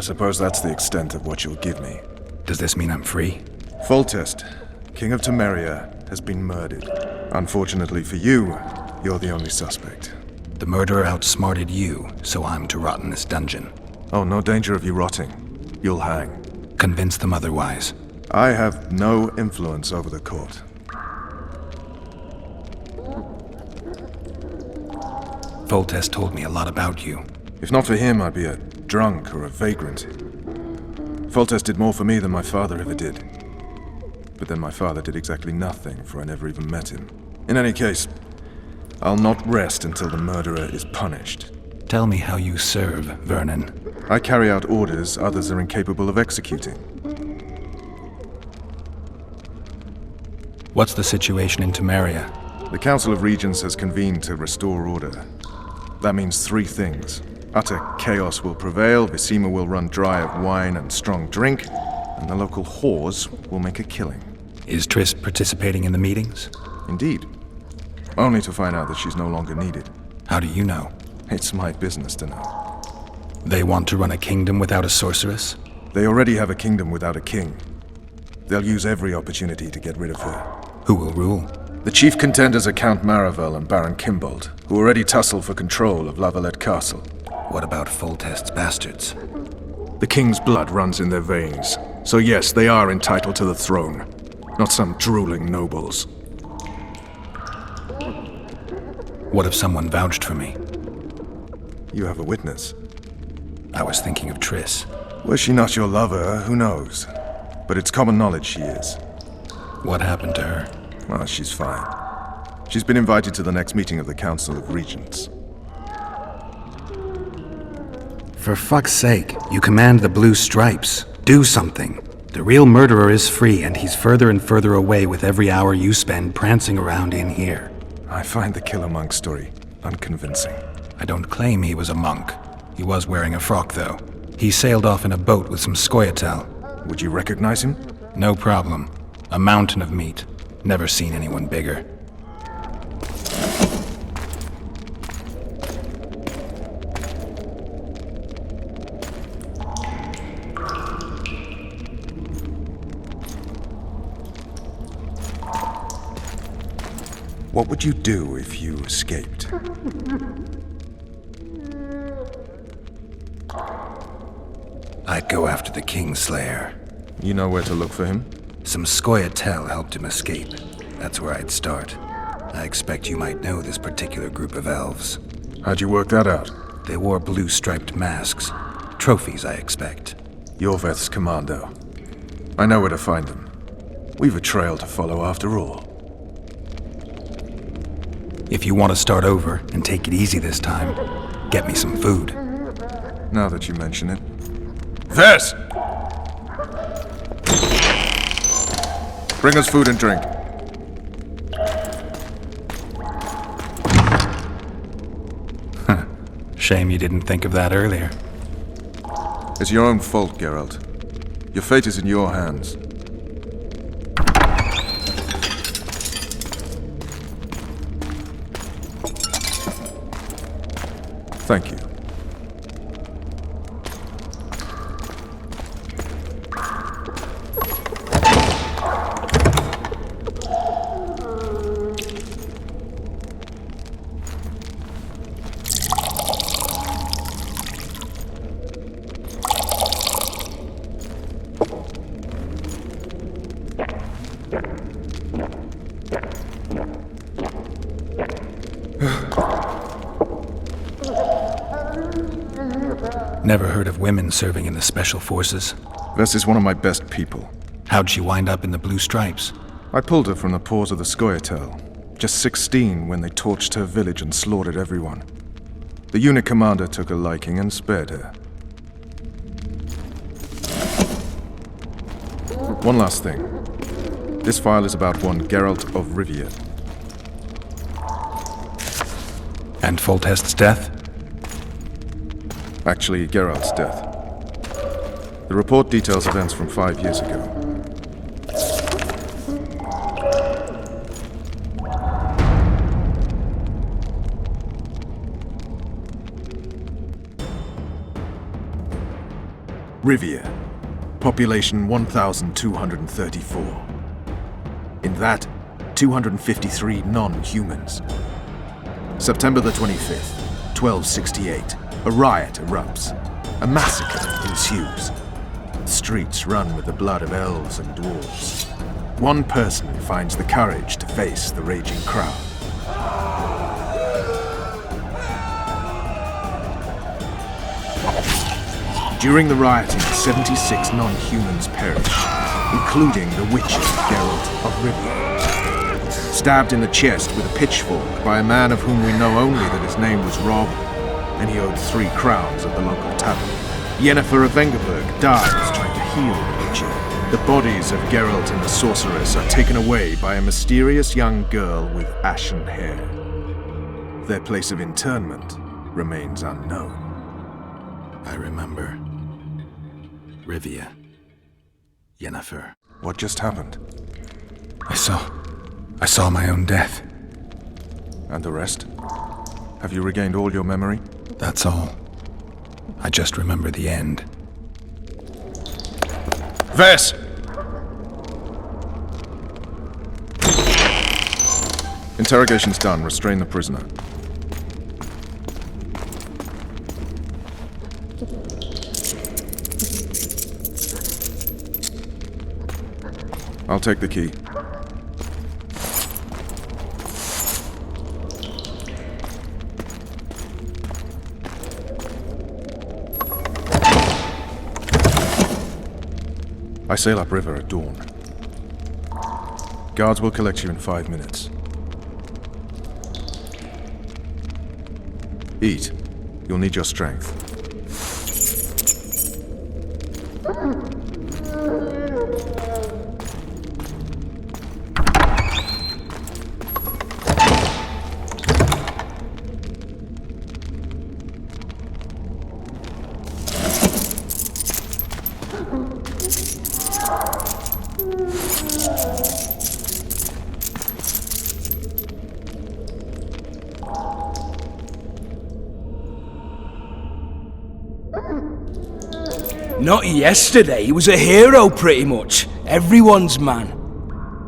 suppose that's the extent of what you'll give me. Does this mean I'm free? Foltest, King of Temeria, has been murdered. Unfortunately for you, you're the only suspect. The murderer outsmarted you, so I'm to rot in this dungeon. Oh, no danger of you rotting. You'll hang. Convince them otherwise. I have no influence over the court. Foltest told me a lot about you. If not for him, I'd be a drunk or a vagrant. Foltest did more for me than my father ever did. But then my father did exactly nothing, for I never even met him. In any case, I'll not rest until the murderer is punished. Tell me how you serve, Vernon. I carry out orders others are incapable of executing. What's the situation in Temeria? The Council of Regents has convened to restore order. That means three things. Utter chaos will prevail, Visima will run dry of wine and strong drink, and the local whores will make a killing. Is Triss participating in the meetings? Indeed. Only to find out that she's no longer needed. How do you know? It's my business to know. They want to run a kingdom without a sorceress? They already have a kingdom without a king. They'll use every opportunity to get rid of her. Who will rule? The chief contenders are Count Maravel and Baron Kimbold, who already tussle for control of Lavalette Castle. What about Foltest's bastards? The king's blood runs in their veins, so yes, they are entitled to the throne. Not some drooling nobles. What if someone vouched for me? You have a witness. I was thinking of Triss. Was she not your lover, who knows? But it's common knowledge she is. What happened to her? Well, she's fine. She's been invited to the next meeting of the Council of Regents. For fuck's sake, you command the Blue Stripes. Do something. The real murderer is free, and he's further and further away with every hour you spend prancing around in here. I find the Killer Monk story unconvincing. I don't claim he was a monk. He was wearing a frock, though. He sailed off in a boat with some Scoia'tael. Would you recognize him? No problem. A mountain of meat. Never seen anyone bigger. What would you do if you escaped? I'd go after the Kingslayer. You know where to look for him? Some Scoia'tael helped him escape. That's where I'd start. I expect you might know this particular group of elves. How'd you work that out? They wore blue-striped masks. Trophies, I expect. Yorveth's commando. I know where to find them. We've a trail to follow after all. If you want to start over and take it easy this time, get me some food. Now that you mention it. Vess! Bring us food and drink. Shame you didn't think of that earlier. It's your own fault, Geralt. Your fate is in your hands. Thank you. Never heard of women serving in the Special Forces. Vess is one of my best people. How'd she wind up in the Blue Stripes? I pulled her from the paws of the Scoia'tael. Just 16 when they torched her village and slaughtered everyone. The unit commander took a liking and spared her. One last thing. This file is about one Geralt of Rivia. And Foltest's death? Actually, Geralt's death. The report details events from 5 years ago. Rivia, population 1,234. In that, 253 non-humans. September the 25th, 1268, a riot erupts. A massacre ensues. The streets run with the blood of elves and dwarves. One person finds the courage to face the raging crowd. During the rioting, 76 non-humans perish, including the witcher Geralt of Rivia. Stabbed in the chest with a pitchfork by a man of whom we know only that his name was Rob, and he owed 3 crowns at the local tavern. Yennefer of Vengerberg dies trying to heal the witcher. The bodies of Geralt and the sorceress are taken away by a mysterious young girl with ashen hair. Their place of internment remains unknown. I remember. Rivia. Yennefer. What just happened? I saw my own death. And the rest? Have you regained all your memory? That's all. I just remember the end. Vess! Interrogation's done. Restrain the prisoner. I'll take the key. I sail upriver at dawn. Guards will collect you in 5 minutes. Eat. You'll need your strength. Not yesterday, he was a hero pretty much. Everyone's man.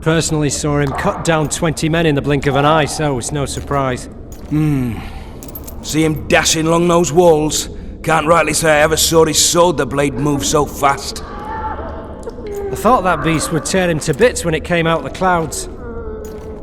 Personally saw him cut down 20 men in the blink of an eye, so it's no surprise. See him dashing along those walls? Can't rightly say I ever saw his sword the blade move so fast. I thought that beast would tear him to bits when it came out the clouds.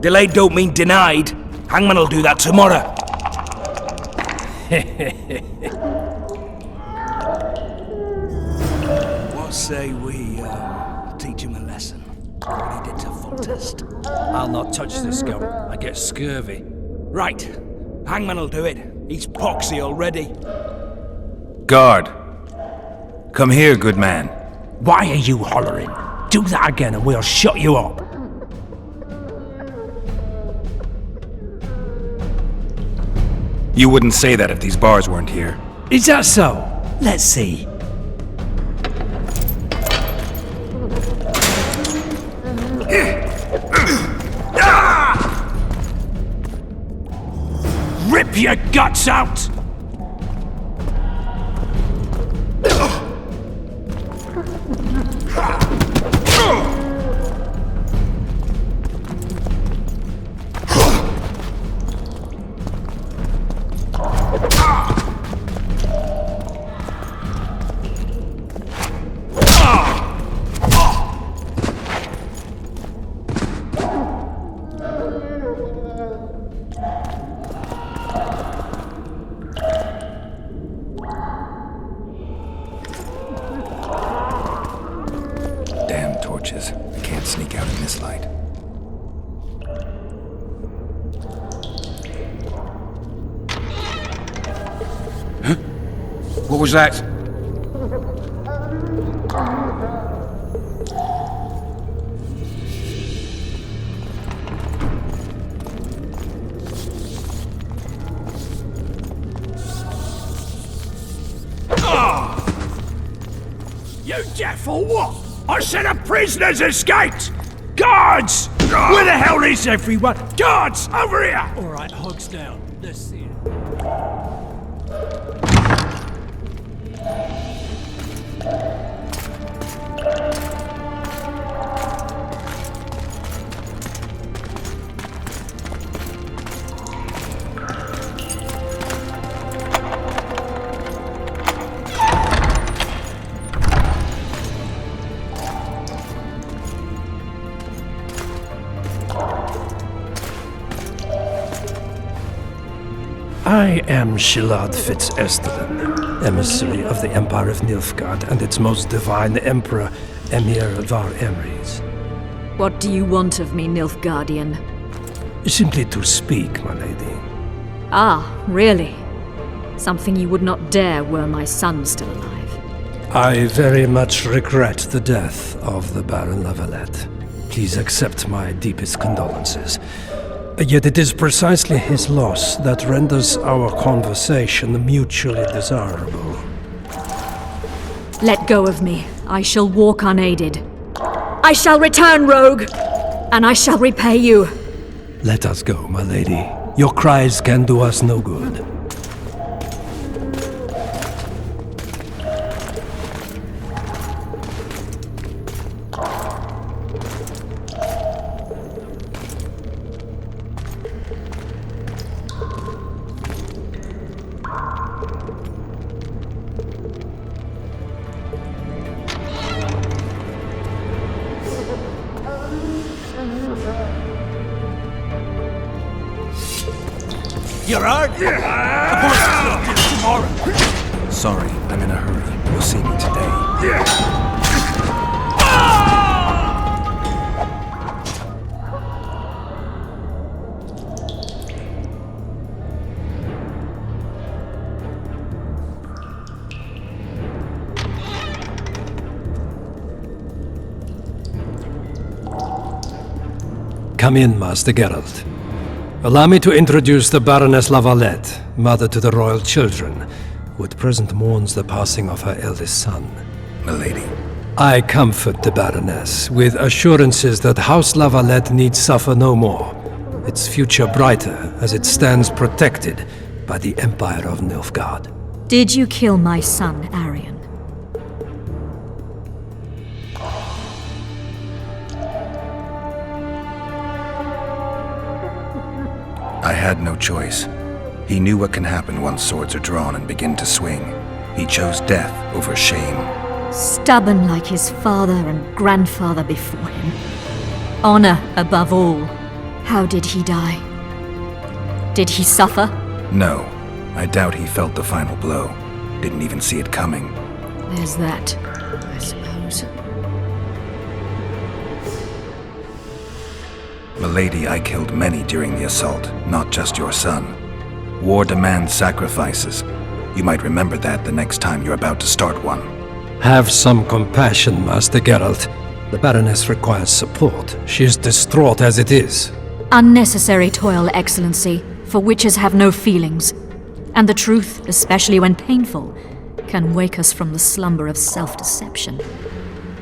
Delayed don't mean denied. Hangman'll do that tomorrow. What say we teach him a lesson? What he did to Foltest. I'll not touch the scum. I get scurvy. Right. Hangman'll do it. He's poxy already. Guard! Come here, good man. Why are you hollering? Do that again and we'll shut you up. You wouldn't say that if these bars weren't here. Is that so? Let's see. Rip your guts out! Damn torches. I can't sneak out in this light. Huh? What was that? You deaf or what? I said a prisoner's escaped! Guards! Where the hell is everyone? Guards, over here! Alright, hogs down. Let's see it. I am Shilard Fitz-Estelen, emissary of the Empire of Nilfgaard and its most divine Emperor, Emir Var Emrys. What do you want of me, Nilfgaardian? Simply to speak, my lady. Ah, really? Something you would not dare were my son still alive. I very much regret the death of the Baron Lavalette. Please accept my deepest condolences. Yet it is precisely his loss that renders our conversation mutually desirable. Let go of me. I shall walk unaided. I shall return, rogue! And I shall repay you. Let us go, my lady. Your cries can do us no good. You're out? Tomorrow. Sorry, I'm in a hurry. You'll see me today. Come in, Master Geralt. Allow me to introduce the Baroness Lavalette, mother to the royal children, who at present mourns the passing of her eldest son. Milady. I comfort the Baroness with assurances that House Lavalette need suffer no more, its future brighter as it stands protected by the Empire of Nilfgaard. Did you kill my son, Arion? I had no choice. He knew what can happen once swords are drawn and begin to swing. He chose death over shame. Stubborn like his father and grandfather before him. Honor above all. How did he die? Did he suffer? No. I doubt he felt the final blow. Didn't even see it coming. There's that, I suppose. Milady, I killed many during the assault, not just your son. War demands sacrifices. You might remember that the next time you're about to start one. Have some compassion, Master Geralt. The Baroness requires support. She is distraught as it is. Unnecessary toil, Excellency, for witches have no feelings. And the truth, especially when painful, can wake us from the slumber of self-deception.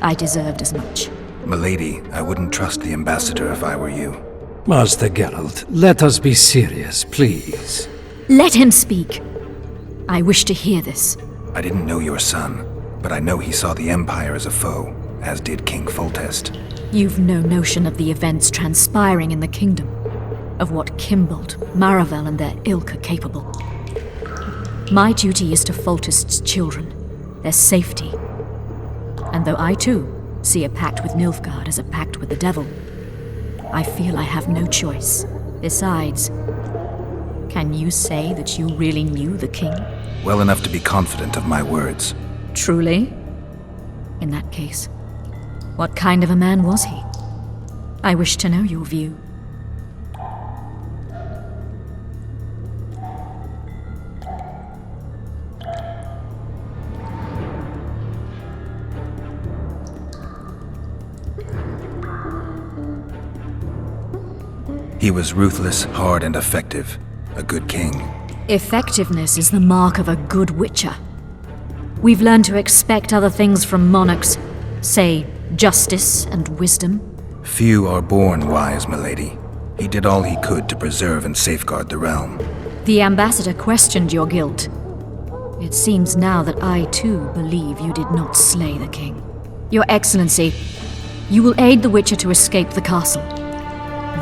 I deserved as much. Milady, I wouldn't trust the ambassador if I were you. Master Geralt, let us be serious, please. Let him speak. I wish to hear this. I didn't know your son, but I know he saw the Empire as a foe, as did King Foltest. You've no notion of the events transpiring in the kingdom, of what Kimbold, Maravel and their ilk are capable. My duty is to Foltest's children, their safety. And though I too see a pact with Nilfgaard as a pact with the devil, I feel I have no choice. Besides, can you say that you really knew the king? Well enough to be confident of my words. Truly? In that case, what kind of a man was he? I wish to know your view. He was ruthless, hard, and effective. A good king. Effectiveness is the mark of a good witcher. We've learned to expect other things from monarchs, say, justice and wisdom. Few are born wise, milady. He did all he could to preserve and safeguard the realm. The ambassador questioned your guilt. It seems now that I too believe you did not slay the king. Your Excellency, you will aid the witcher to escape the castle.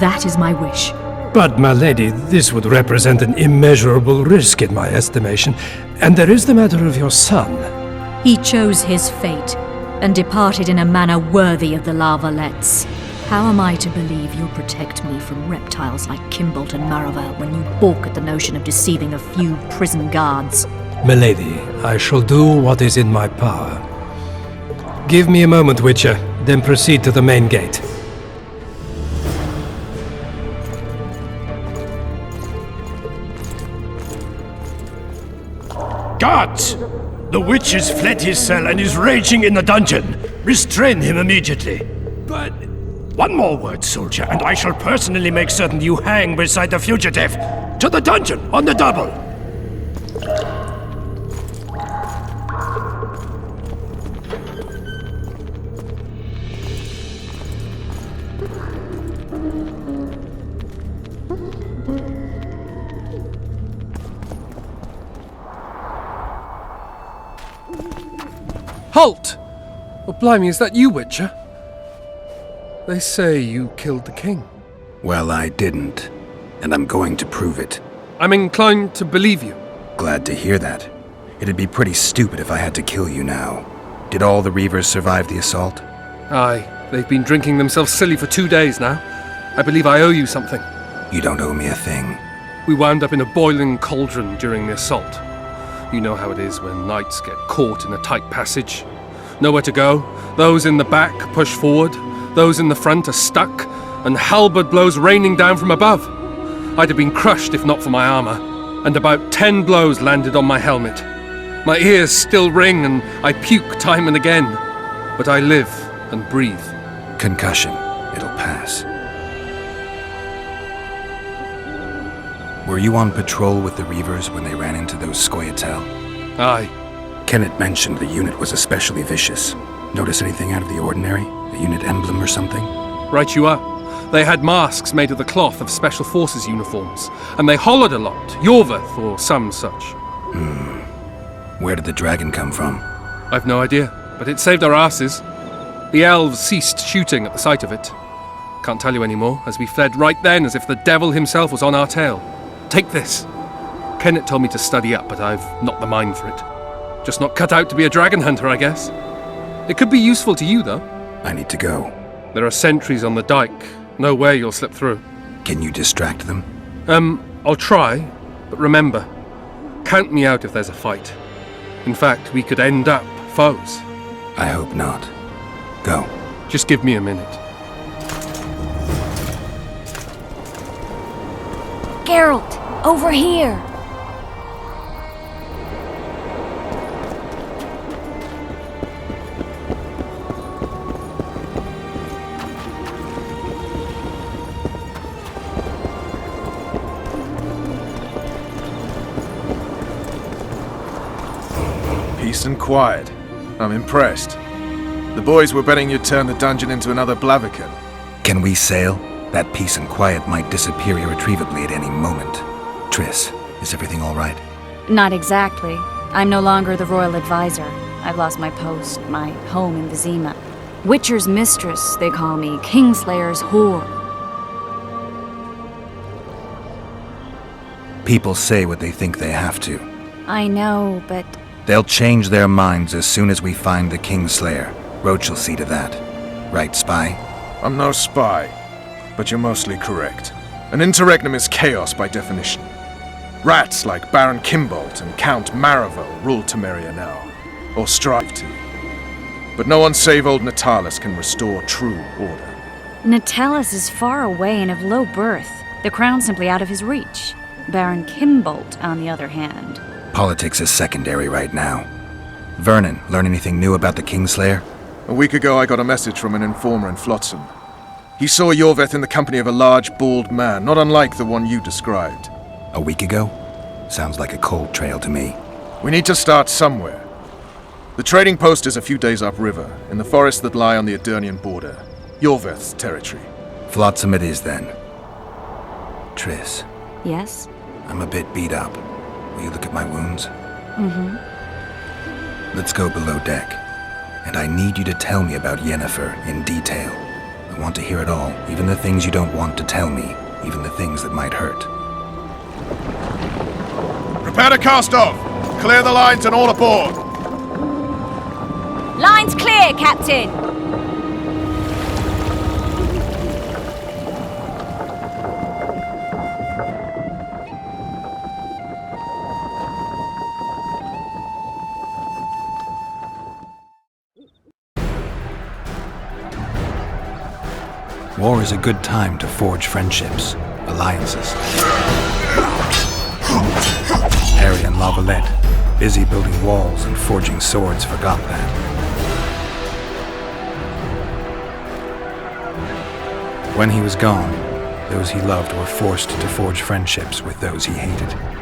That is my wish. But, my lady, this would represent an immeasurable risk in my estimation. And there is the matter of your son. He chose his fate, and departed in a manner worthy of the Lavalettes. How am I to believe you'll protect me from reptiles like Kimbolt and Maravel when you balk at the notion of deceiving a few prison guards? Milady, I shall do what is in my power. Give me a moment, Witcher, then proceed to the main gate. Guards! The witch has fled his cell and is raging in the dungeon. Restrain him immediately. But... One more word, soldier, and I shall personally make certain you hang beside the fugitive. To the dungeon, on the double! Halt! Oh, blimey, is that you, Witcher? They say you killed the king. Well, I didn't. And I'm going to prove it. I'm inclined to believe you. Glad to hear that. It'd be pretty stupid if I had to kill you now. Did all the Reavers survive the assault? Aye, they've been drinking themselves silly for 2 days now. I believe I owe you something. You don't owe me a thing. We wound up in a boiling cauldron during the assault. You know how it is when knights get caught in a tight passage. Nowhere to go. Those in the back push forward. Those in the front are stuck, and halberd blows raining down from above. I'd have been crushed if not for my armor, and about 10 blows landed on my helmet. My ears still ring, and I puke time and again. But I live and breathe. Concussion. It'll pass. Were you on patrol with the Reavers when they ran into those Scoia'tael? Aye. Kenneth mentioned the unit was especially vicious. Notice anything out of the ordinary? A unit emblem or something? Right you are. They had masks made of the cloth of Special Forces uniforms, and they hollered a lot, Yorveth or some such. Where did the dragon come from? I've no idea, but it saved our asses. The elves ceased shooting at the sight of it. Can't tell you anymore, as we fled right then as if the devil himself was on our tail. Take this. Kenneth told me to study up, but I've not the mind for it. Just not cut out to be a dragon hunter, I guess. It could be useful to you, though. I need to go. There are sentries on the dike. No way you'll slip through. Can you distract them? I'll try, but remember, count me out if there's a fight. In fact, we could end up foes. I hope not. Go. Just give me a minute. Geralt, over here! Peace and quiet. I'm impressed. The boys were betting you'd turn the dungeon into another Blaviken. Can we sail? That peace and quiet might disappear irretrievably at any moment. Triss, is everything all right? Not exactly. I'm no longer the royal advisor. I've lost my post, my home in Vizima. Witcher's mistress, they call me. Kingslayer's whore. People say what they think they have to. I know, but... They'll change their minds as soon as we find the Kingslayer. Roach will see to that. Right, spy? I'm no spy, but you're mostly correct. An interregnum is chaos by definition. Rats like Baron Kimbolt and Count Maravel rule Temeria now, or strive to. But no one save old Natalis can restore true order. Natalis is far away and of low birth. The crown's simply out of his reach. Baron Kimbolt, on the other hand. Politics is secondary right now. Vernon, learn anything new about the Kingslayer? A week ago I got a message from an informer in Flotsam. He saw Yorveth in the company of a large, bald man, not unlike the one you described. A week ago? Sounds like a cold trail to me. We need to start somewhere. The trading post is a few days upriver, in the forests that lie on the Edirnian border. Yorveth's territory. Flotsam it is, then. Triss, Yes? I'm a bit beat up. Will you look at my wounds? Let's go below deck. And I need you to tell me about Yennefer in detail. I want to hear it all, even the things you don't want to tell me, even the things that might hurt. Prepare to cast off! Clear the lines and all aboard! Lines clear, Captain! War is a good time to forge friendships, alliances. Harry and Lavalette, busy building walls and forging swords, forgot that. When he was gone, those he loved were forced to forge friendships with those he hated.